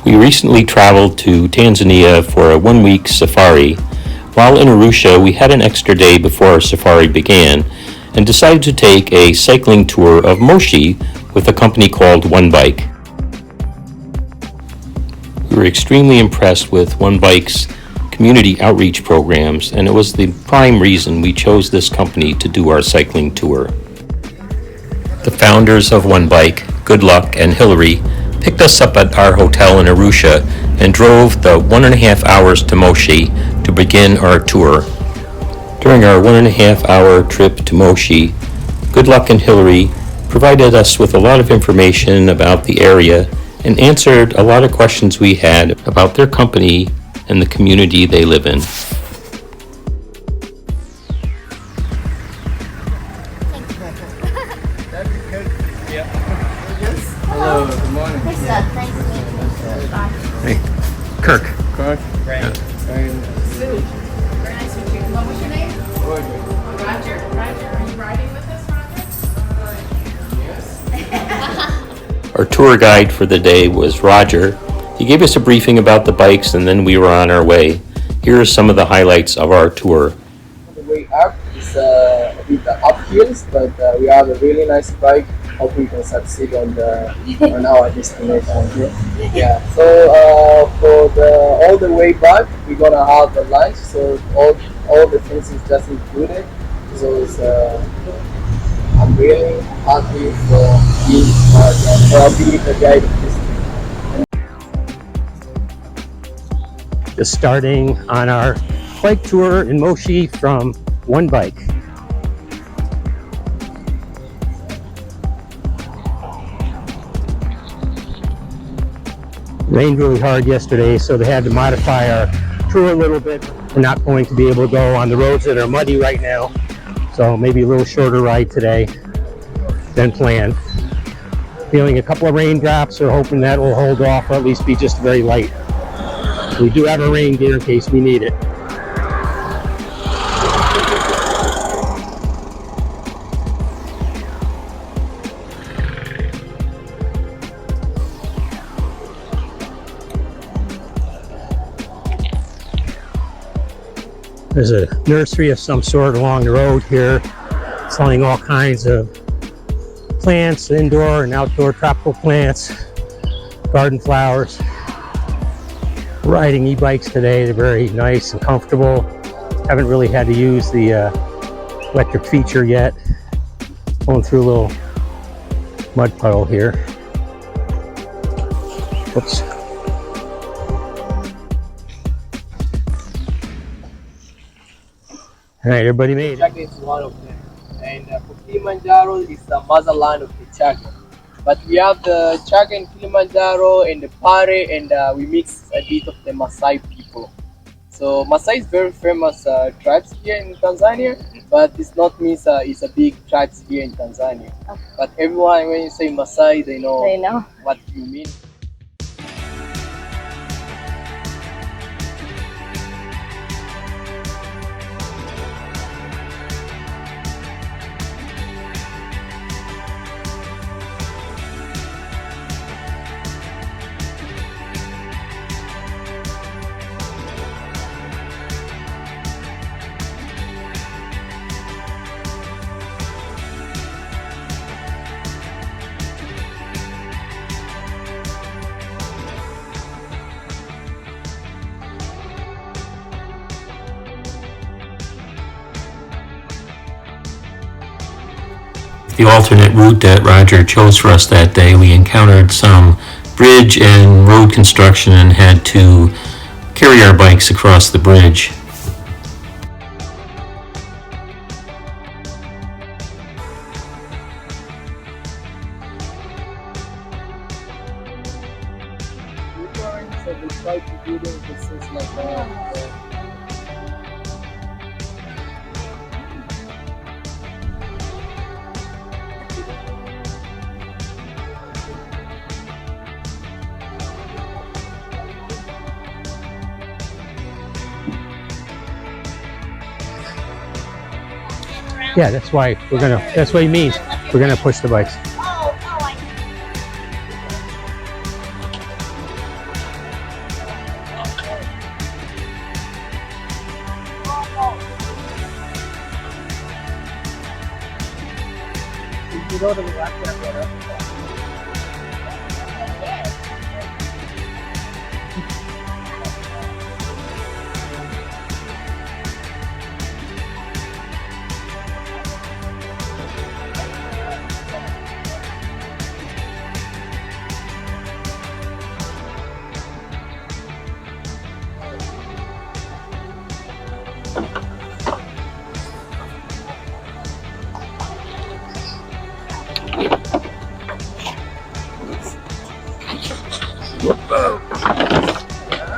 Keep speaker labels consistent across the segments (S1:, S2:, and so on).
S1: We recently traveled to Tanzania for a one-week safari. While in Arusha, we had an extra day before our safari began and decided to take a cycling tour of Moshi with a company called OneBike. We were extremely impressed with OneBike's community outreach programs, and it was the prime reason we chose this company to do our cycling tour. The founders of OneBike, Good Luck and Hillary, picked us up at our hotel in Arusha and drove the 1.5 hours to Moshi to begin our tour. During our 1.5 hour trip to Moshi, Good Luck and Hillary provided us with a lot of information about the area and answered a lot of questions we had about their company and the community they live in.
S2: Hello, good morning.
S3: Nice to meet you. Bye.
S1: Hey, Kirk.
S2: Kirk?
S3: Sue. Very nice to meet you. What was your name? Roger. Roger, are you riding with us, Roger?
S2: Yes.
S1: Our tour guide for the day was Roger. He gave us a briefing about the bikes and then we were on our way. Here are some of the highlights of our tour.
S4: The way up is a bit up hills, but we have a really nice bike. Hope we can succeed on our destination here. Yeah. So for all the way back, we're gonna have a lunch. So all the things is just included. So it's I'm really happy for being the guide of this.
S1: Just starting on our bike tour in Moshi from OneBike. Rained really hard yesterday, so they had to modify our tour a little bit. We're not going to be able to go on the roads that are muddy right now, so maybe a little shorter ride today than planned. Feeling a couple of raindrops, so hoping that will hold off or at least be just very light. We do have a rain gear in case we need it. There's a nursery of some sort along the road here, selling all kinds of plants, indoor and outdoor tropical plants, garden flowers. Riding e-bikes today, they're very nice and comfortable. Haven't really had to use the electric feature yet. Going through a little mud puddle here. Oops. All right, everybody made it.
S4: Chaka is one of them, and for Kilimanjaro is the motherland of the Chaka. But we have the Chaka in Kilimanjaro and the Pare, and we mix a bit of the Maasai people. So Maasai is very famous tribes here in Tanzania, but it's not means it's a big tribes here in Tanzania. Okay. But everyone, when you say Maasai, they know what you mean.
S1: The alternate route that Roger chose for us that day, we encountered some bridge and road construction and had to carry our bikes across the bridge.
S4: So they try to do things like that.
S1: Yeah, that's why that's what he means. We're gonna push the bikes.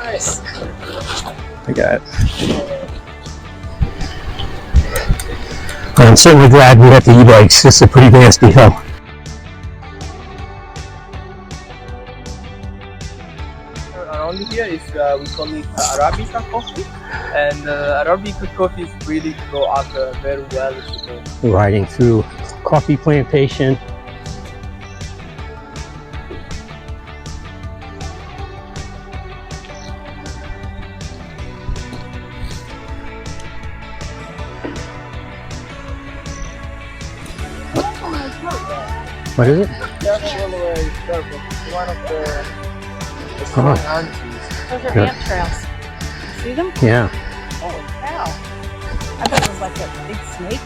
S4: Nice.
S5: I got it. I'm certainly glad we got the e-bikes. This is a pretty nasty hill.
S4: Around here is we call it Arabica coffee, and Arabica coffees really go up very well.
S5: Riding through coffee plantation. What is it?
S4: That's one of the strong aunties.
S3: Those are
S5: Yeah.
S3: ant trails. See them?
S5: Yeah.
S3: Oh, wow. I thought it was like a big snake.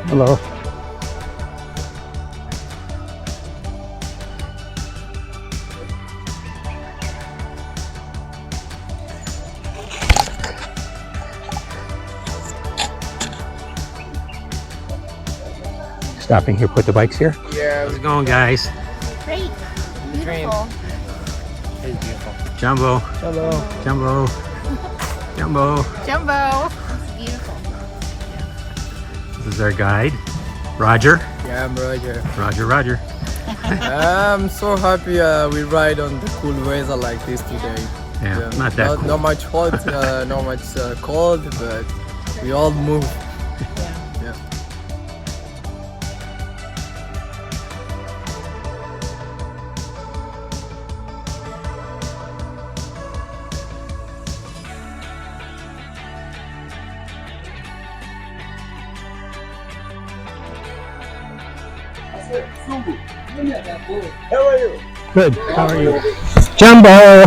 S5: Hello. Stopping here, put the bikes here.
S4: Yeah,
S5: How's it going, guys?
S3: Great.
S4: Dream.
S3: Beautiful.
S5: Jumbo,
S4: Hello.
S5: Jumbo, Jumbo.
S3: Jumbo. Beautiful.
S5: This is our guide, Roger.
S4: Yeah, I'm Roger.
S5: Roger.
S4: I'm so happy we ride on the cool weather like this today.
S5: Yeah, not that cool.
S4: Not much hot, not much cold, but we all move. Yeah. How are you?
S5: Good. How are you? Jumbo.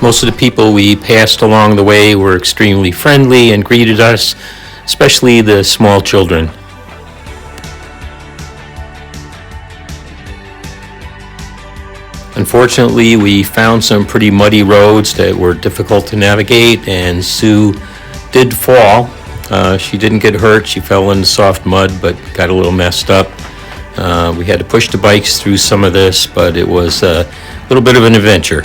S1: Most of the people we passed along the way were extremely friendly and greeted us, especially the small children. Unfortunately, we found some pretty muddy roads that were difficult to navigate, and Sue did fall. She didn't get hurt. She fell in the soft mud, but got a little messed up. We had to push the bikes through some of this, but it was a little bit of an adventure.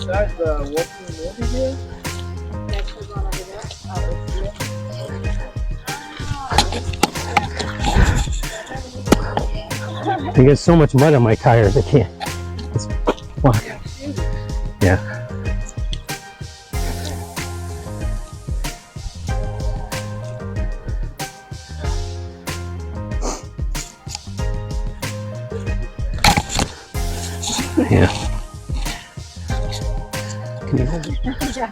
S4: That's walking over here.
S5: I get so much mud on my tires, I can't. It's walking. Yeah. Yeah. Can you hold it?
S3: Yeah,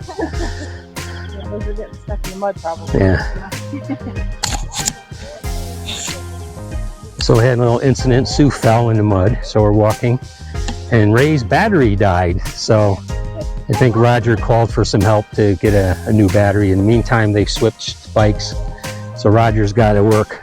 S3: those are getting stuck in the mud probably.
S5: Yeah. So we had a little incident. Sue fell in the mud, so we're walking, and Ray's battery died. So I think Roger called for some help to get a new battery. In the meantime, they switched bikes, so Roger's got to work.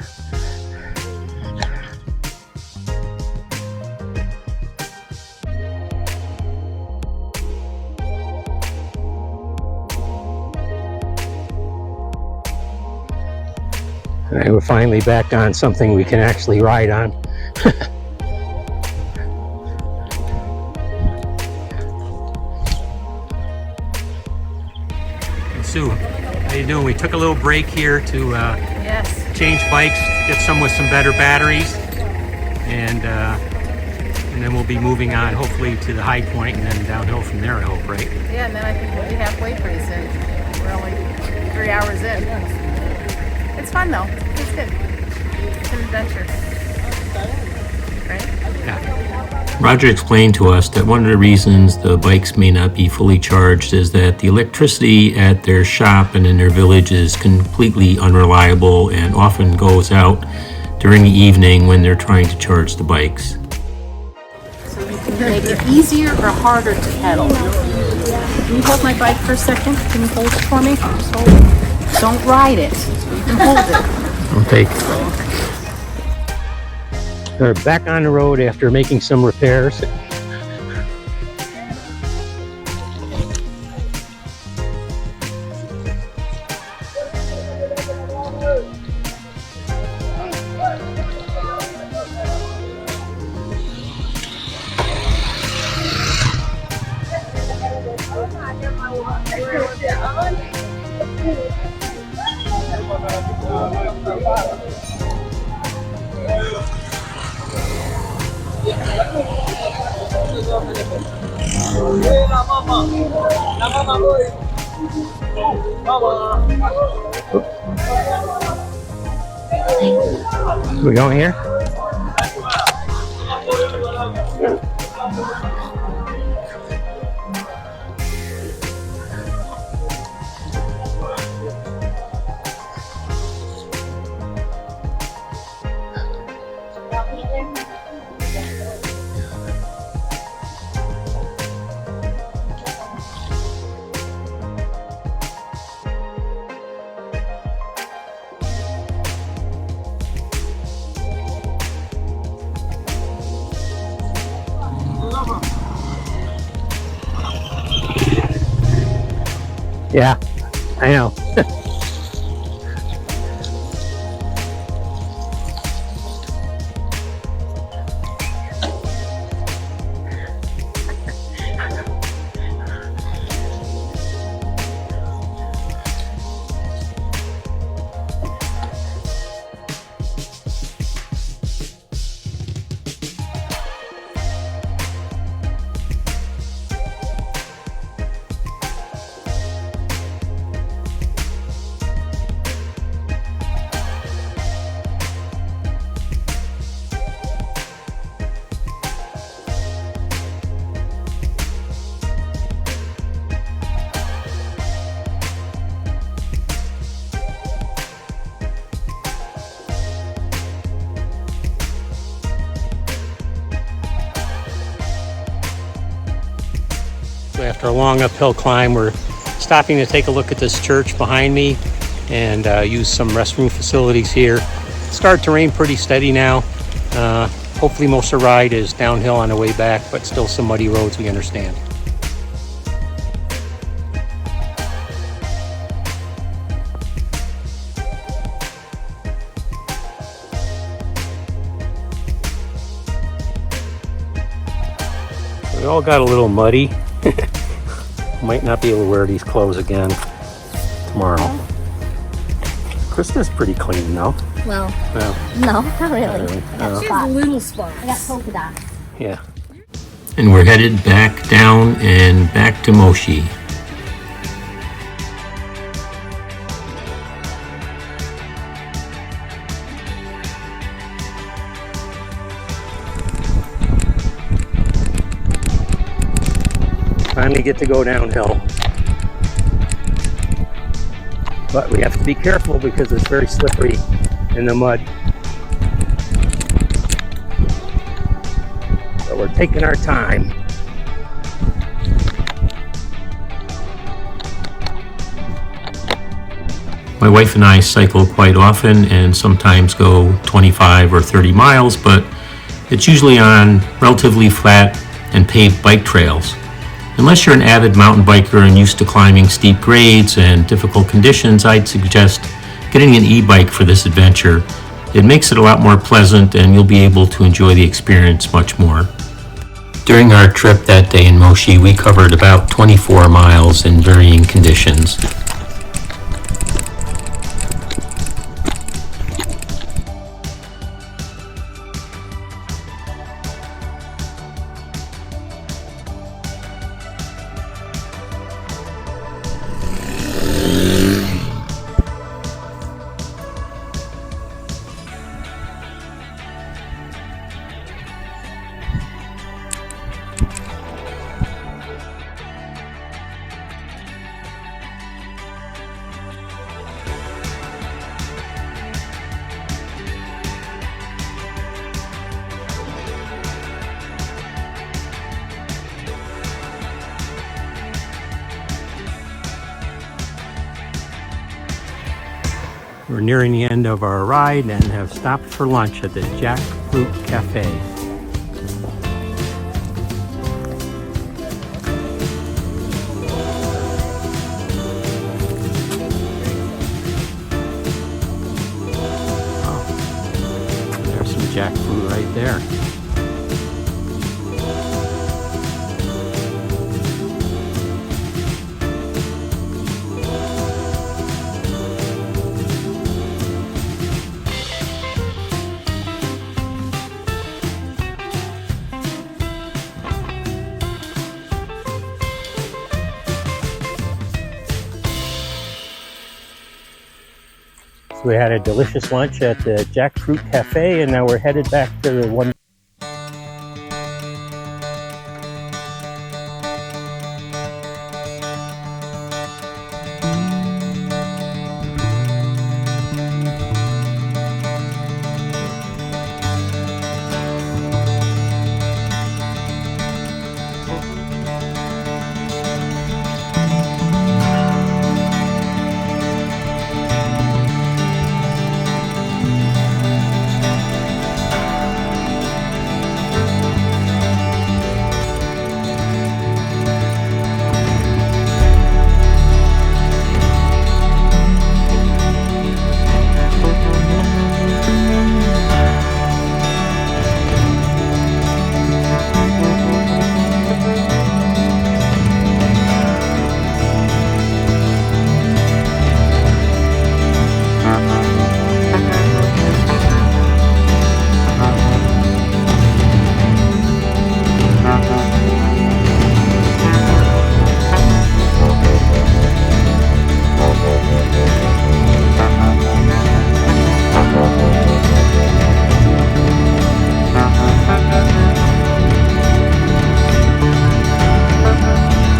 S5: All right, we're finally back on something we can actually ride on. Sue, how you doing? We took a little break here to
S3: Yes.
S5: change bikes, get some with some better batteries, and then we'll be moving on hopefully to the high point and then downhill from there, I hope, right?
S3: Yeah, and then I think we'll be halfway pretty soon. We're only 3 hours in. It's fun though. It's good. It's an adventure. Right?
S5: Yeah.
S1: Roger explained to us that one of the reasons the bikes may not be fully charged is that the electricity at their shop and in their village is completely unreliable and often goes out during the evening when they're trying to charge the bikes.
S3: So you can make it easier or harder to pedal. Can you hold my bike for a second? Can you hold it for me? Just hold it. Don't ride it. You can hold it.
S5: I'll take. We're back on the road after making some repairs. We going here? Yeah, I know. After a long uphill climb, we're stopping to take a look at this church behind me and use some restroom facilities here. It started to rain pretty steady now. Hopefully most of the ride is downhill on the way back, but still some muddy roads, we understand. We all got a little muddy. Might not be able to wear these clothes again tomorrow. Krista's pretty clean though.
S6: Well,
S5: Well,
S6: no, not really.
S5: really.
S3: She has little spots.
S6: I got polka dots.
S5: Yeah.
S1: And we're headed back down and back to Moshi.
S5: Finally get to go downhill. But we have to be careful because it's very slippery in the mud. But we're taking our time.
S1: My wife and I cycle quite often and sometimes go 25 or 30 miles, but it's usually on relatively flat and paved bike trails. Unless you're an avid mountain biker and used to climbing steep grades and difficult conditions, I'd suggest getting an e-bike for this adventure. It makes it a lot more pleasant and you'll be able to enjoy the experience much more. During our trip that day in Moshi, we covered about 24 miles in varying conditions.
S5: We're nearing the end of our ride and have stopped for lunch at the Jackfruit Cafe. Oh, there's some jackfruit right there. So we had a delicious lunch at the Jackfruit Cafe, and now we're headed back to the one